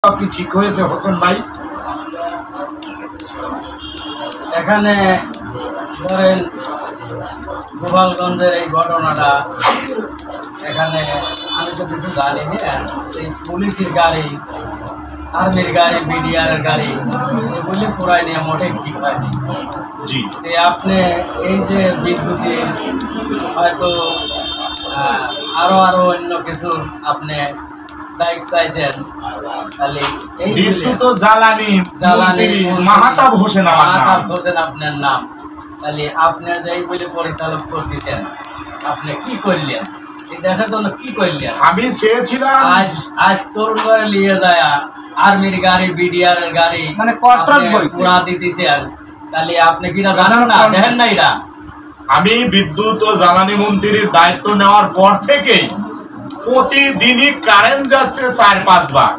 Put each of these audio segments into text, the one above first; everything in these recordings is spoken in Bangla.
কি ঠিক হয়েছে হোসেন ভাই? এখানে ধরেন গোপালগঞ্জের এই ঘটনাটা, এখানে আমি তো কিছু জানি না। এই পুলিশের গাড়ি, আর্মির গাড়ি, বিডিআর এর গাড়ি, এগুলি পুরাই নিয়ে মোটে ঠিক হয়নি। জি, আপনি এই যে বিদ্যুতের হয়তো আরো অন্য কিছু আপনি দায়িত্ব চাইছেন, তাহলে এই বিদ্যুৎ জ্বালানি মাহতাব হোসেন আপনার নাম, তাহলে আপনি যে এইগুলি পরিচালক করতেছেন, আপনি কি করলেন এই দেশের জন্য? কি করলেন? আমি চেয়েছিলাম আজ তরুণ করে নিয়ে যায় আর্মির গাড়ি, বিডিআর এর গাড়ি, মানে পুরা দিতেছেন, তাহলে আপনি কিনা জানেন না? দেখেন না এটা? আমি বিদ্যুৎ ও জ্বালানি মন্ত্রীর দায়িত্ব নেওয়ার পর থেকেই প্রতিদিনই কারেন্ট যাচ্ছে 4-5 বার।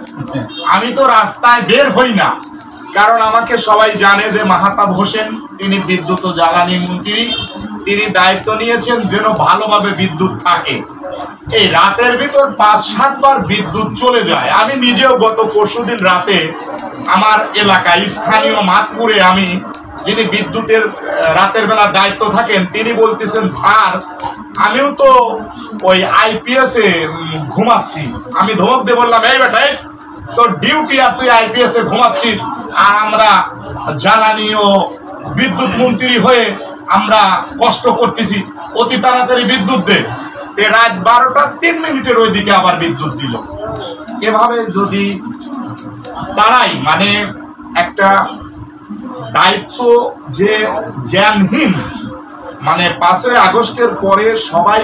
আমি তো রাস্তায় বের হই না, কারণ আমাকে সবাই জানে যে মাহতাব হোসেন তিনি বিদ্যুৎ ও জ্বালানি মন্ত্রী, তিনি দায়িত্ব নিয়েছেন যেন ভালোভাবে বিদ্যুৎ থাকে। এই রাতের ভিতর 5-7 বার বিদ্যুৎ চলে যায়। আমি নিজেও গত পরশুদিন রাতে আমার এলাকায় স্থানীয় মাতপুরে আমি যিনি বিদ্যুতের রাতের বেলা দায়িত্ব থাকেন, তিনি বলতেছেন, স্যার আমিও তো ওই আইপিএস এ ঘুমাচ্ছি। আমি ধমক দিয়ে বললাম, এই বেটা তোর ডিউটি, আর তুই আইপিএস এ ঘুমাচ্ছিস, আর আমরা জ্বালানি ও বিদ্যুৎ মন্ত্রী হয়ে আমরা কষ্ট করতেছি, অতি তাড়াতাড়ি বিদ্যুৎ দে। রাত 12টা 3 মিনিটের ওইদিকে আবার বিদ্যুৎ দিল। এভাবে যদি তারাই মানে একটা দায়িত্ব যে জ্ঞানহীন, মানে 5ই আগস্টের পরে সবাই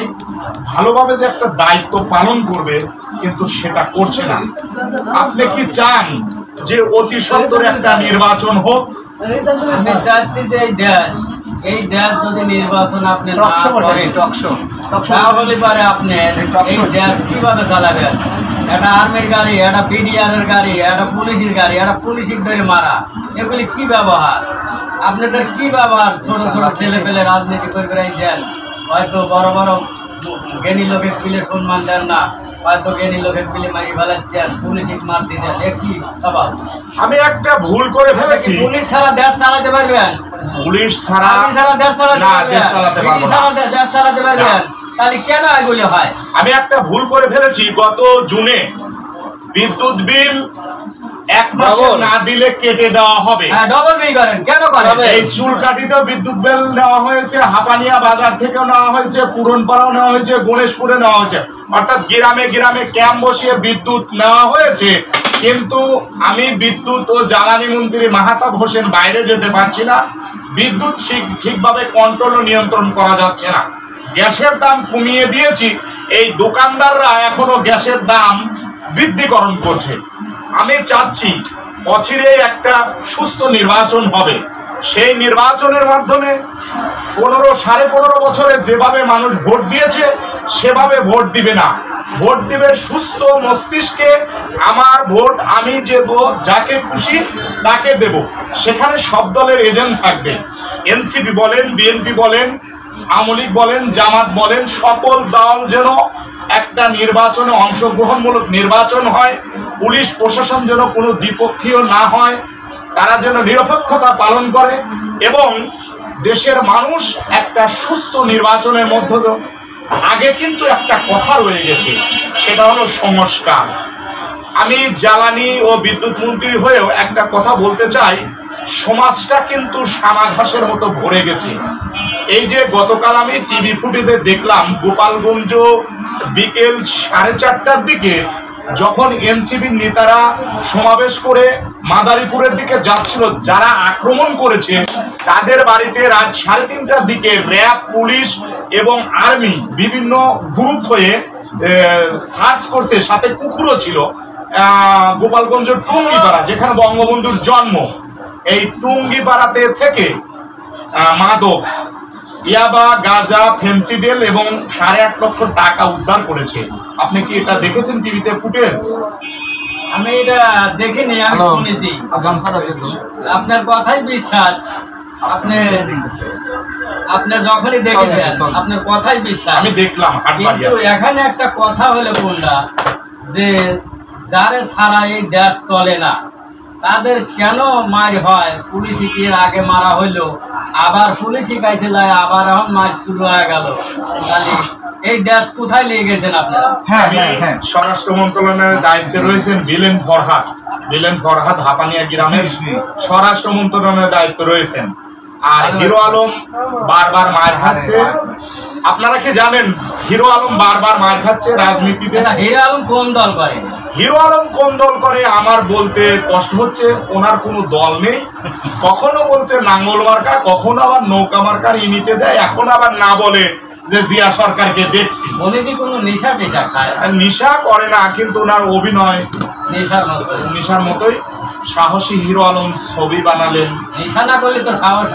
ভালোভাবে যে একটা দায়িত্ব পালন করবে, কিন্তু সেটা করছে না। আপনি কি চান যে অতি সত্বর একটা নির্বাচন হোক? আমি চাচ্ছি যে এই দেশ যদি নির্বাচন আপনি না করেন, তাহলে পারে আপনি এই দেশ কিভাবে চালাবেন? একটা আর্মির গাড়ি, একটা বিডিআর এর গাড়ি, একটা পুলিশের গাড়ি, একটা পুলিশের ধরে মারা, এগুলি কি ব্যবহার? আপনাদের কি ব্যবহার? ছোট ছোট ছেলে পেলে রাজনীতি করে দেন, হয়তো বড় বড় জ্ঞানী লোকের পিলে সম্মান দেন না, হয়তো জ্ঞানী লোকের পিলে মারি ফেলাচ্ছেন, পুলিশ মার দিচ্ছেন, একই স্বভাব। আমি একটা ভুল করে ফেলেছি। পুলিশ ছাড়া দেশ চালাতে পারবেন? পুলিশ ছাড়া দেশ চালাতে পারবেন? তাহলে কেন এগুলি হয়? আমি একটা ভুল করে ফেলেছি। গত জুনে বিদ্যুৎ বিল 1 মাস না দিলে কেটে দেওয়া হবে। ডবল বিল করেন কেন করেন? এই চুলকাটিতেও বিদ্যুৎ বিল নেওয়া হয়েছে, হাপানিয়া বাজার থেকেও নেওয়া হয়েছে, পুরনপাড়াও নেওয়া হয়েছে, গণেশপুরে নেওয়া হয়েছে, অর্থাৎ গ্রামে গ্রামে ক্যাম্প বসিয়ে বিদ্যুৎ নেওয়া হয়েছে। কিন্তু আমি বিদ্যুৎ ও জ্বালানি মন্ত্রী মাহতাব হোসেন বাইরে যেতে পারছি না। বিদ্যুৎ ঠিকভাবে কন্ট্রোল ও নিয়ন্ত্রণ করা যাচ্ছে না। গ্যাসের দাম কমিয়ে দিয়েছি, এই দোকানদাররা এখনো গ্যাসের দাম বৃদ্ধিকরণ করছে। আমি চাচ্ছি অচিরে একটা সুস্থ নির্বাচন হবে। সেই নির্বাচনের মাধ্যমে 15-15.5 বছরে যেভাবে মানুষ ভোট দিয়েছে সেভাবে ভোট দিবে না, ভোট দিবে সুস্থ মস্তিষ্কে। আমার ভোট আমি যাকে খুশি তাকে দেব। সেখানে সব দলের এজেন্ট থাকবে। এনসিপি বলেন, বিএনপি বলেন, আওয়ামী লীগ বলেন, জামাত বলেন, সকল দল যেন একটা নির্বাচনে অংশগ্রহণমূলক নির্বাচন হয়। পুলিশ প্রশাসন যেন কোনো দ্বিপক্ষীয় না হয়, তারা যেন নিরপেক্ষতা পালন করে, এবং দেশের মানুষ একটা সুস্থ নির্বাচনের মধ্য দিয়ে। আগে কিন্তু একটা কথা রয়ে গেছে, সেটা হলো সংস্কার। আমি জ্বালানি ও বিদ্যুৎ মন্ত্রী হয়েও একটা কথা বলতে চাই, সমাজটা কিন্তু সানা ঘাসের মতো ভরে গেছে। এই যে গতকাল আমি টিভি ফুটেজে দেখলাম, গোপালগঞ্জ বিকেল 4:30টার দিকে যখন এনসিপির নেতারা সমাবেশ করে মাদারীপুরের দিকে যাচ্ছিল, যারা আক্রমণ করেছে তাদের বাড়িতে রাত 3:30টার দিকে র্যাব, পুলিশ এবং আর্মি বিভিন্ন গ্রুপ হয়ে সার্চ করছে, সাথে কুকুরও ছিল। গোপালগঞ্জের টুঙ্গিপাড়া, যেখানে বঙ্গবন্ধুর জন্ম, এই টুঙ্গিপাড়াতে থেকে মাদক, ইয়াবা, গাঁজা, ফেন্সিডেল এবং 8.5 লক্ষ টাকা উদ্ধার করেছে। আপনি কি এটা দেখেছেন টিভিতে ফুটেজ? আমি এটা দেখিনি, আমি শুনেছি। আপনার কথাই বিশ্বাস, আপনি যখনই দেখেছেন আপনার কথাই বিশ্বাস। আমি দেখলাম। কিন্তু এখানে একটা কথা হলো কোনটা, যে যারে ছাড়া এই দেশ চলে না, তাদের কেন মার হয়? পুলিশি কি আগে মারা হইলো, আবার পুলিশি কাছে যায়, আবার এখন মার শুরু হয়ে গেল। তাহলে এই দেশ কোথায় নিয়ে গেছেন আপনারা? হ্যাঁ, স্বরাষ্ট্র মন্ত্রণালয়ের দায়িত্বে রয়েছেন বিলেন ফরহাদ হাপানিয়া গ্রামের স্বরাষ্ট্র মন্ত্রণালয়ের দায়িত্ব রয়েছেন। আর হিরো আলম বারবার মার খাচ্ছে। আপনারা কি জানেন হিরো আলম বারবার মার খাচ্ছে রাজনীতিতে? হিরো আলম কোন দল করে? হিরো আলম কোন দল করে আমার বলতে কষ্ট হচ্ছে। ওনার কোনো দল নেই। কখনো বলছে নাঙ্গল মার্কা, কখনো আবার নৌকা মার্কার ইনিতে যায়, এখন আবার না বলে যে জিয়া সরকারকে দেখছি। উনি কি কোনো নেশা টেশা খায়? নেশা করে না, কিন্তু ওনার অভিনয় নেশার মতোই। সাহসী হিরো আলম ছবি বানালেন। নেশা না করলে তো সাহস।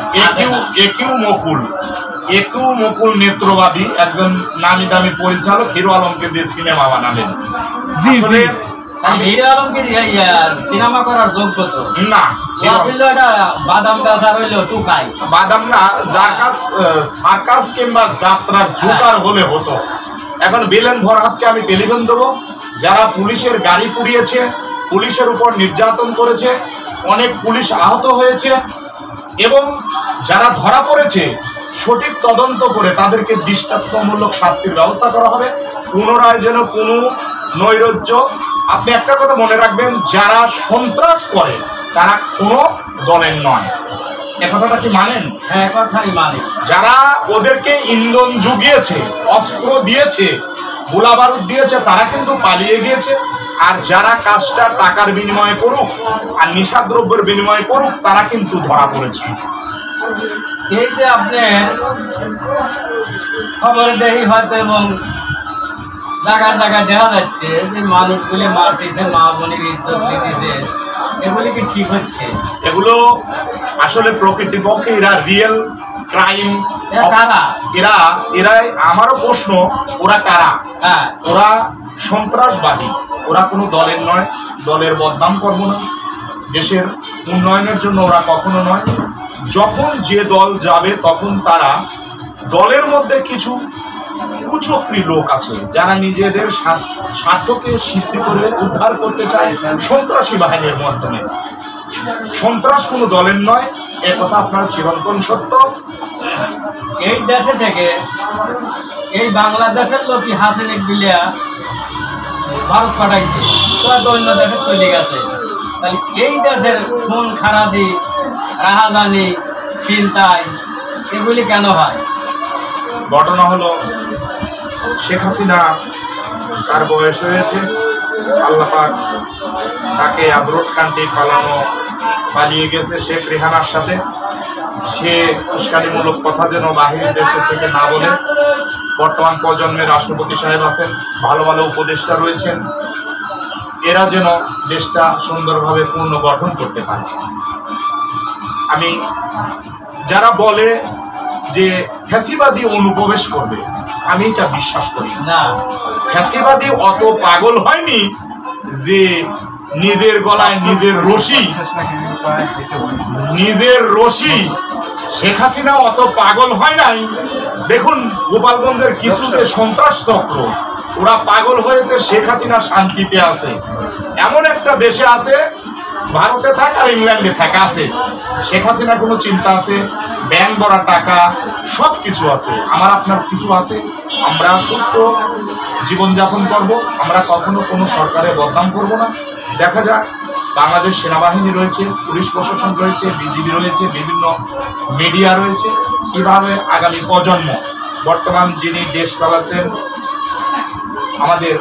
একিউ মুকুল নেত্রবাদী একজন নামি দামি পরিচালক হিরো আলমকে দিয়ে সিনেমা বানালেন। হিরো আলমকে সিনেমা করার যোগ্য তো না। বাদাম গাছ আর হইলো টুকাই বাদাম না, সার্কাস কিংবা যাত্রার জোকার হলে হতো। এখন বিলেন ফরহাদকে আমি টেলিফোন দেবো, যারা পুলিশের গাড়ি পুড়িয়েছে, পুলিশের উপর নির্যাতন করেছে, অনেক পুলিশ আহত হয়েছে, এবং যারা ধরা পড়েছে সঠিক তদন্ত করে তাদেরকে দৃষ্টান্তমূলক শাস্তির ব্যবস্থা করা হবে। পুনরায় যেন কোনো নৈরাজ্য। আপনি একটা কথা মনে রাখবেন, যারা সন্ত্রাস করে তারা কোনো দলের নয়। এ কথাটা কি মানেন? হ্যাঁ, কথাই মানে। যারা ওদেরকে ইন্ধন জুগিয়েছে, অস্ত্র দিয়েছে, গোলা বারুদ দিয়েছে, তারা কিন্তু পালিয়ে গিয়েছে। আর যারা কাজটা টাকার বিনিময়ে করুক আর নিশাদ্রব্যের বিনিময়ে করুক, তারা কিন্তু ধরা পড়েছে। এই যে আপনার খবরে দেখি হয়তো, এবং জায়গায় জায়গায় দেখা যাচ্ছে যে মানুষগুলি মারতেছে, মা বোনের ইজ্জত দিতেছে, এগুলি কি ঠিক হচ্ছে? এগুলো আসলে প্রকৃতিপক্ষে এরা রিয়েল ক্রাইম। এরা আমারও প্রশ্ন, ওরা কারা? হ্যাঁ, ওরা সন্ত্রাসবাদী। ওরা কোনো দলের নয়, দলের বদনাম করবো না, দেশের উন্নয়নের জন্য ওরা কখনো নয়। যখন যে দল যাবে তখন তারা দলের মধ্যে কিছু কুচক্রী লোক আছে যারা নিজেদের স্বার্থকে সিদ্ধি করে উদ্ধার করতে চায় সন্ত্রাসী বাহিনীর মাধ্যমে। সন্ত্রাস কোনো দলের নয়, এ কথা আপনার চিরন্তন সত্য। এই দেশে থেকে এই বাংলাদেশের লোকই হাসিনিক বিলিয়া ভারত পাঠাইছে, তোরা তো অন্য দেশে চলে গেছে। তাহলে এই দেশের খুন খারাপি, রাহাজানি, ছিনতাই এগুলি কেন হয়? ঘটনা হলো, শেখ হাসিনা তার বয়স হয়েছে, আল্লাহ পাক তাকে আব্রোড কান্ট্রি পালিয়ে গেছে শেখ রেহানার সাথে। সে উস্কানিমূলক কথা যেন বাহির দেশের থেকে না বলে। বর্তমান প্রজন্মের রাষ্ট্রপতি সাহেব আছেন, ভালো ভালো উপদেষ্টা রয়েছেন, এরা যেন দেশটা সুন্দরভাবে পুনর্গঠন করতে পারে। আমি যারা বলে যে ফ্যাসিবাদী অনুপ্রবেশ করবে, আমি এটা বিশ্বাস করি না। ফ্যাসিবাদী অত পাগল হয়নি যে নিজের গলায় নিজের রশি। শেখ হাসিনা অত পাগল হয় নাই। দেখুন গোপালগঞ্জের কিছু যে সন্ত্রাস চক্র, ওরা পাগল হয়েছে, শেখ হাসিনা শান্তিতে আছে। এমন একটা দেশে আছে, ভারতে থাক আর ইংল্যান্ডে থাক, আছে শেখ হাসিনার কোনো চিন্তা আছে, ব্যাংক ভরা টাকা, সব কিছু আছে। আমার আপনার কিছু আছে, আমরা সুস্থ জীবনযাপন করব, আমরা কখনো কোনো সরকারের বদনাম করব না। দেখা যাক, বাংলাদেশ সেনাবাহিনী রয়েছে, পুলিশ প্রশাসন রয়েছে, বিজিবি রয়েছে, বিভিন্ন মিডিয়া রয়েছে, কিভাবে আগামী প্রজন্ম, বর্তমান যিনি দেশ চালাচ্ছেন আমাদের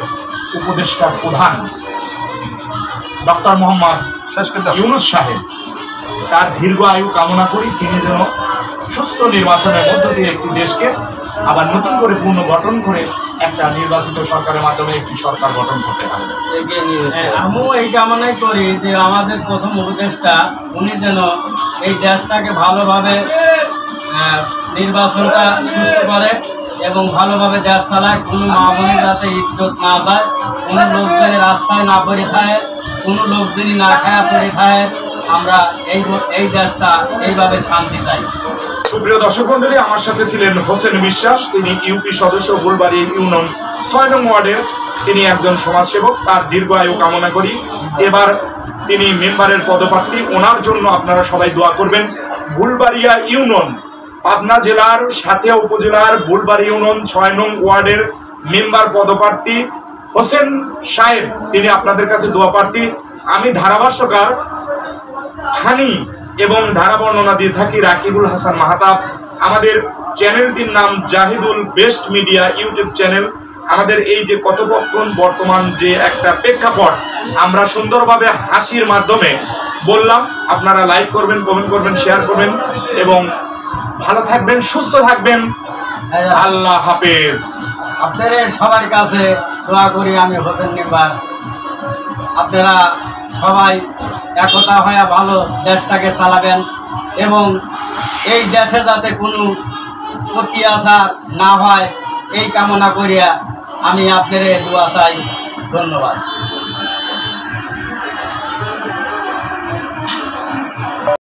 উপদেষ্টা প্রধান ডক্টর মোহাম্মদ ইউনূস সাহেব, তার দীর্ঘ আয়ু কামনা করি। তিনি যেন সুস্থ নির্বাচনের মধ্য দিয়ে একটি দেশকে আবার নতুন করে পুনর্গঠন করে একটা নির্বাচিত সরকারের মাধ্যমে একটি সরকার গঠন করতে পারে। আমিও এই কামনাই করি যে আমাদের প্রথম উপদেষ্টা উনি যেন এই দেশটাকে ভালোভাবে নির্বাচনটা সুষ্ঠু করে এবং ভালোভাবে দেশ চালায়। কোনো মা বোনের যাতে ইজ্জত না যায়, কোনো লোকজনের রাস্তায় না পড়ে থাকে, কোনো লোকজনই না খায়া পড়ে থাকে। আমরা এই দেশটা এইভাবে শান্তি চাই। সুপ্রিয় দর্শক মন্ডলী, আমার সাথে ছিলেন হোসেন বিশ্বাস, তিনি ইউপি সদস্য, ফুলবাড়ি ইউনিয়ন ৬ নং ওয়ার্ডের তিনি একজন সমাজসেবক, তার দীর্ঘ আয়ু কামনা করি। এবার তিনি মেম্বারের পদপ্রার্থী, ওনার জন্য আপনারা সবাই দোয়া করবেন। বুলবাড়িয়া ইউনিয়ন, পাবনা জেলার সাথিয়া উপজেলার বুলবাড়ি ইউনিয়ন 6 নং ওয়ার্ডের মেম্বার পদপ্রার্থী হোসেন সাহেব, তিনি আপনাদের কাছে দোয়া প্রার্থী। আমি ধারাভাষ্যকার ফানি এবং ধারা বর্ণনা দিয়ে থাকি রাকিবুল হাসান মাহাতাব। আমাদের চ্যানেলটির নাম Zahidul best media YouTube channel. আমাদের এই যে কথোপকথন, বর্তমান যে একটা প্রেক্ষাপট আমরা সুন্দরভাবে হাসির মাধ্যমে বললাম, আপনারা লাইক করবেন, কমেন্ট করবেন, শেয়ার করবেন এবং ভালো থাকবেন, সুস্থ থাকবেন। আল্লাহ হাফেজ। আপনাদের সবার কাছে দোয়া করি আমি হোসেন মেম্বার, আপনারা সবাই একতা হয়ে ভালো দেশটাকে চালাবেন এবং এই দেশে যাতে কোনো অত্যাচার না হয় এই কামনা করিয়া আমি আপনাদের দোয়া চাই। ধন্যবাদ।